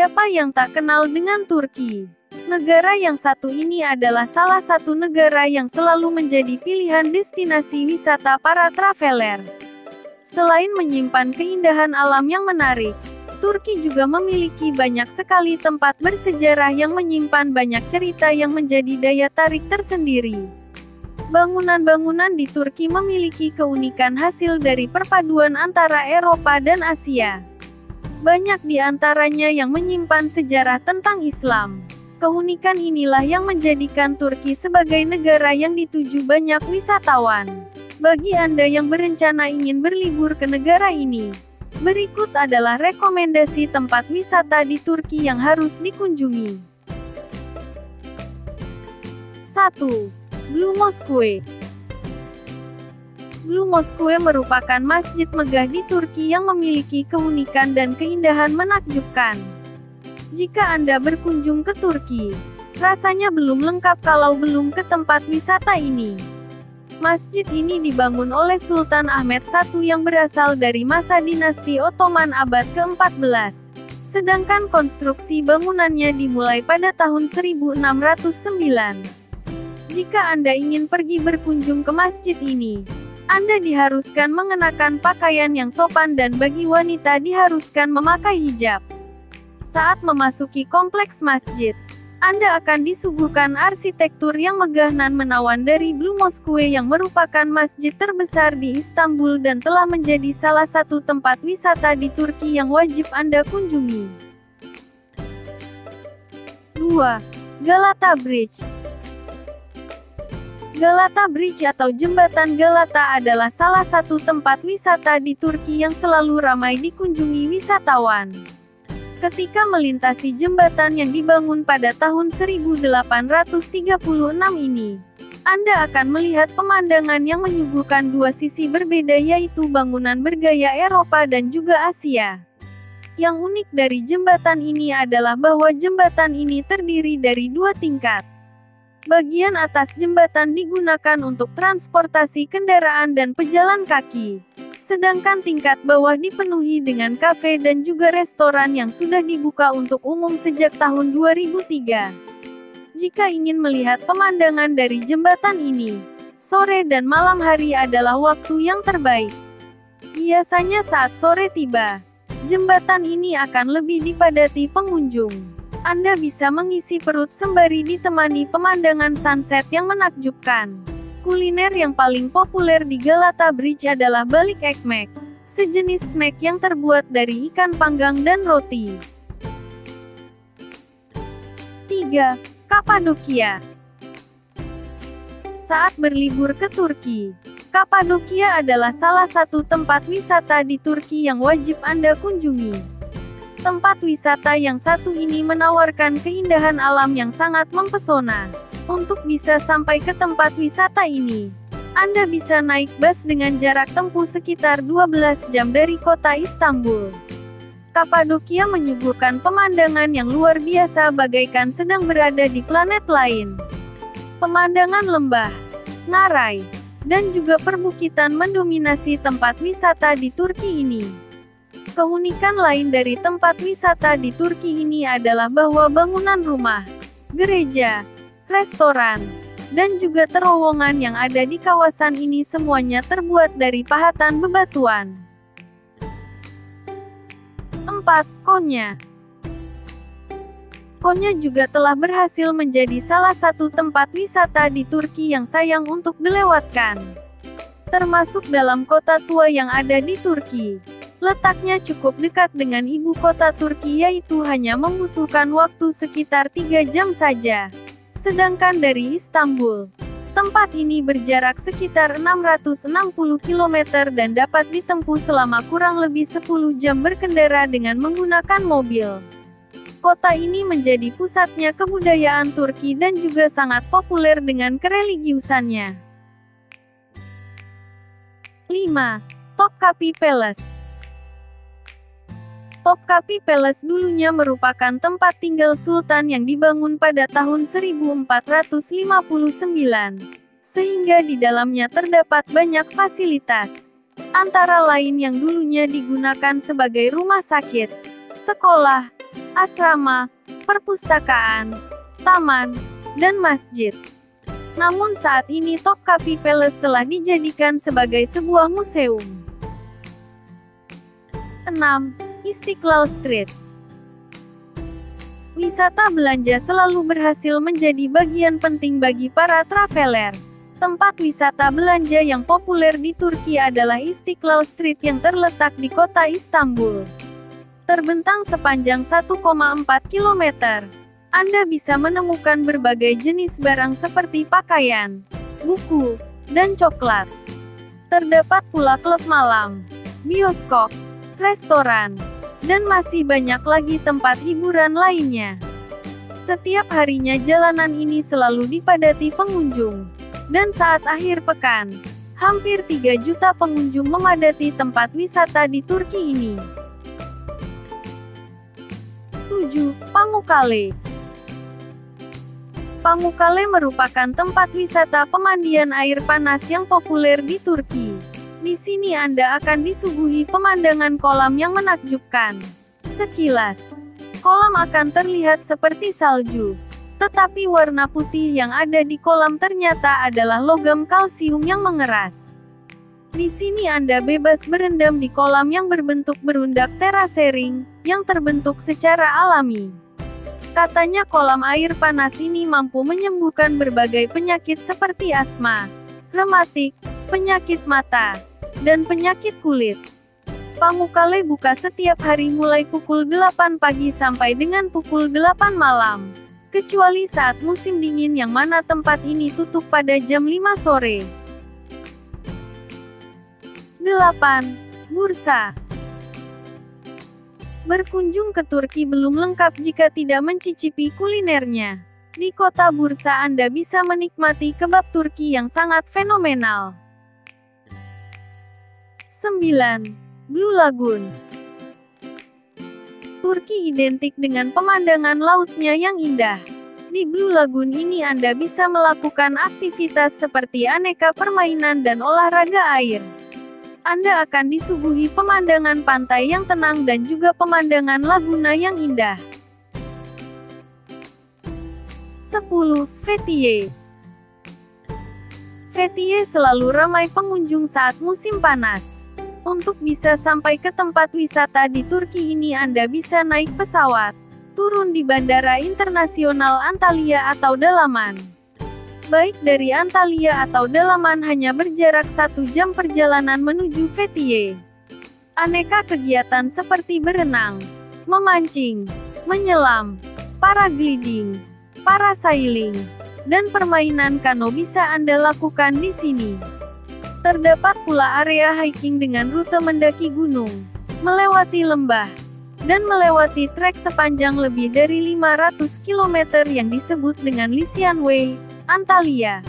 Siapa yang tak kenal dengan Turki? Negara yang satu ini adalah salah satu negara yang selalu menjadi pilihan destinasi wisata para traveler. Selain menyimpan keindahan alam yang menarik, Turki juga memiliki banyak sekali tempat bersejarah yang menyimpan banyak cerita yang menjadi daya tarik tersendiri. Bangunan-bangunan di Turki memiliki keunikan hasil dari perpaduan antara Eropa dan Asia. Banyak di antaranya yang menyimpan sejarah tentang Islam. Keunikan inilah yang menjadikan Turki sebagai negara yang dituju banyak wisatawan. Bagi Anda yang berencana ingin berlibur ke negara ini, berikut adalah rekomendasi tempat wisata di Turki yang harus dikunjungi. 1. Blue Mosque. Blue Mosque merupakan masjid megah di Turki yang memiliki keunikan dan keindahan menakjubkan. Jika Anda berkunjung ke Turki, rasanya belum lengkap kalau belum ke tempat wisata ini. Masjid ini dibangun oleh Sultan Ahmed I yang berasal dari masa dinasti Ottoman abad ke-14. Sedangkan konstruksi bangunannya dimulai pada tahun 1609. Jika Anda ingin pergi berkunjung ke masjid ini, Anda diharuskan mengenakan pakaian yang sopan dan bagi wanita diharuskan memakai hijab. Saat memasuki kompleks masjid, Anda akan disuguhkan arsitektur yang megah dan menawan dari Blue Mosque yang merupakan masjid terbesar di Istanbul dan telah menjadi salah satu tempat wisata di Turki yang wajib Anda kunjungi. 2. Galata Bridge. Galata Bridge atau Jembatan Galata adalah salah satu tempat wisata di Turki yang selalu ramai dikunjungi wisatawan. Ketika melintasi jembatan yang dibangun pada tahun 1836 ini, Anda akan melihat pemandangan yang menyuguhkan dua sisi berbeda yaitu bangunan bergaya Eropa dan juga Asia. Yang unik dari jembatan ini adalah bahwa jembatan ini terdiri dari dua tingkat. Bagian atas jembatan digunakan untuk transportasi kendaraan dan pejalan kaki. Sedangkan tingkat bawah dipenuhi dengan kafe dan juga restoran yang sudah dibuka untuk umum sejak tahun 2003. Jika ingin melihat pemandangan dari jembatan ini, sore dan malam hari adalah waktu yang terbaik. Biasanya saat sore tiba, jembatan ini akan lebih dipadati pengunjung. Anda bisa mengisi perut sembari ditemani pemandangan sunset yang menakjubkan. Kuliner yang paling populer di Galata Bridge adalah balik ekmek, sejenis snack yang terbuat dari ikan panggang dan roti. 3. Kapadokia. Saat berlibur ke Turki, Kapadokia adalah salah satu tempat wisata di Turki yang wajib Anda kunjungi. Tempat wisata yang satu ini menawarkan keindahan alam yang sangat mempesona. Untuk bisa sampai ke tempat wisata ini, Anda bisa naik bus dengan jarak tempuh sekitar 12 jam dari kota Istanbul. Kapadokia menyuguhkan pemandangan yang luar biasa bagaikan sedang berada di planet lain. Pemandangan lembah, ngarai, dan juga perbukitan mendominasi tempat wisata di Turki ini. Keunikan lain dari tempat wisata di Turki ini adalah bahwa bangunan rumah, gereja, restoran, dan juga terowongan yang ada di kawasan ini semuanya terbuat dari pahatan bebatuan. 4. Konya. Konya juga telah berhasil menjadi salah satu tempat wisata di Turki yang sayang untuk dilewatkan. Termasuk dalam kota tua yang ada di Turki. Letaknya cukup dekat dengan ibu kota Turki yaitu hanya membutuhkan waktu sekitar 3 jam saja. Sedangkan dari Istanbul, tempat ini berjarak sekitar 660 km dan dapat ditempuh selama kurang lebih 10 jam berkendara dengan menggunakan mobil. Kota ini menjadi pusatnya kebudayaan Turki dan juga sangat populer dengan kereligiusannya. 5. Topkapi Palace. Topkapi Palace dulunya merupakan tempat tinggal sultan yang dibangun pada tahun 1459, sehingga di dalamnya terdapat banyak fasilitas, antara lain yang dulunya digunakan sebagai rumah sakit, sekolah, asrama, perpustakaan, taman, dan masjid. Namun saat ini Topkapi Palace telah dijadikan sebagai sebuah museum. 6. Istiqlal Street. Wisata belanja selalu berhasil menjadi bagian penting bagi para traveler. Tempat wisata belanja yang populer di Turki adalah Istiqlal Street yang terletak di kota Istanbul. Terbentang sepanjang 1,4 km. Anda bisa menemukan berbagai jenis barang seperti pakaian, buku, dan coklat. Terdapat pula klub malam, bioskop, restoran, dan masih banyak lagi tempat hiburan lainnya. Setiap harinya jalanan ini selalu dipadati pengunjung. Dan saat akhir pekan, hampir 3 juta pengunjung memadati tempat wisata di Turki ini. 7. Pamukkale. Pamukkale merupakan tempat wisata pemandian air panas yang populer di Turki. Di sini Anda akan disuguhi pemandangan kolam yang menakjubkan. Sekilas, kolam akan terlihat seperti salju. Tetapi warna putih yang ada di kolam ternyata adalah logam kalsium yang mengeras. Di sini Anda bebas berendam di kolam yang berbentuk berundak terasering, yang terbentuk secara alami. Katanya kolam air panas ini mampu menyembuhkan berbagai penyakit seperti asma, rematik, penyakit mata, dan penyakit kulit. Pamukkale buka setiap hari mulai pukul 8 pagi sampai dengan pukul 8 malam. Kecuali saat musim dingin yang mana tempat ini tutup pada jam 5 sore. 8. Bursa. Berkunjung ke Turki belum lengkap jika tidak mencicipi kulinernya. Di kota Bursa Anda bisa menikmati kebab Turki yang sangat fenomenal. 9. Blue Lagoon. Turki identik dengan pemandangan lautnya yang indah. Di Blue Lagoon ini Anda bisa melakukan aktivitas seperti aneka permainan dan olahraga air. Anda akan disuguhi pemandangan pantai yang tenang dan juga pemandangan laguna yang indah. 10. Fethiye. Fethiye selalu ramai pengunjung saat musim panas. Untuk bisa sampai ke tempat wisata di Turki ini Anda bisa naik pesawat, turun di Bandara Internasional Antalya atau Dalaman. Baik dari Antalya atau Dalaman hanya berjarak 1 jam perjalanan menuju Fethiye. Aneka kegiatan seperti berenang, memancing, menyelam, paragliding, parasailing, dan permainan kano bisa Anda lakukan di sini. Terdapat pula area hiking dengan rute mendaki gunung, melewati lembah, dan melewati trek sepanjang lebih dari 500 km yang disebut dengan Lycian Way, Antalya.